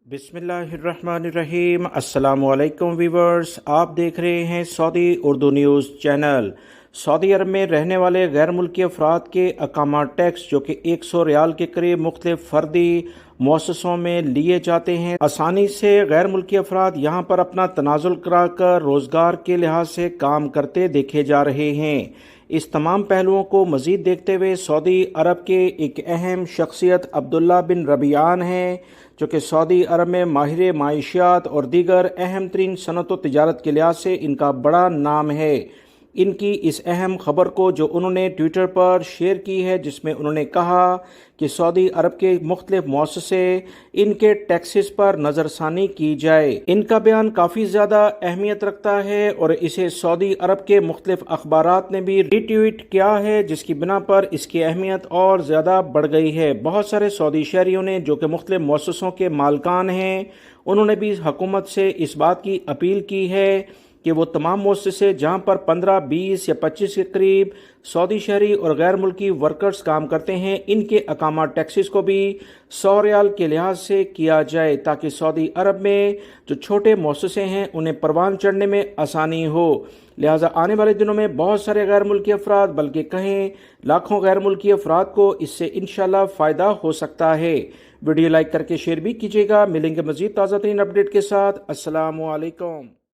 बिस्मिल्लाहिर्रहमानिर्रहीम। अस्सलामुअलैकुम वीवर्स, आप देख रहे हैं सऊदी उर्दू न्यूज़ चैनल। सऊदी अरब में रहने वाले गैर मुल्की अफराद के अकामा टैक्स जो कि 100 रियाल के करीब मुख्तलिफ फर्दी मुअस्ससों में लिए जाते हैं, आसानी से गैर मुल्की अफराद यहाँ पर अपना तनाजुल कराकर रोज़गार के लिहाज से काम करते देखे जा रहे हैं। इस तमाम पहलुओं को मज़ीद देखते हुए सऊदी अरब के एक अहम शख्सियत अब्दुल्ला बिन रबियान हैं, जो कि सऊदी अरब में माहिर माइशियात और दीगर अहम तरीन सनत व तिजारत के लिहाज से इनका बड़ा नाम है। इनकी इस अहम खबर को जो उन्होंने ट्विटर पर शेयर की है, जिसमें उन्होंने कहा कि सऊदी अरब के मुख्तलिफ मुअस्ससे इनके टैक्सेस पर नज़रसानी की जाए। इनका बयान काफ़ी ज़्यादा अहमियत रखता है और इसे सऊदी अरब के मुख्तलिफ अखबारात ने भी रीट्वीट किया है, जिसकी बिना पर इसकी अहमियत और ज़्यादा बढ़ गई है। बहुत सारे सऊदी शहरियों ने जो कि मुख्तलिफ मुअस्ससों के मालकान हैं, उन्होंने भी हुकूमत से इस बात की अपील की है कि वो तमाम मुअस्ससे जहाँ पर 15, 20 या 25 के करीब सऊदी शहरी और गैर मुल्की वर्कर्स काम करते हैं, इनके अकामा टैक्सेस को भी 100 रियाल के लिहाज से किया जाए, ताकि सऊदी अरब में जो छोटे मुअस्ससे हैं उन्हें परवान चढ़ने में आसानी हो। लिहाजा आने वाले दिनों में बहुत सारे गैर मुल्की अफराद, बल्कि कहें लाखों गैर मुल्की अफराद को इससे इंशाल्लाह फ़ायदा हो सकता है। वीडियो लाइक करके शेयर भी कीजिएगा। मिलेंगे मज़ीद ताज़ा तरीन अपडेट के साथ। अस्सलामु अलैकुम।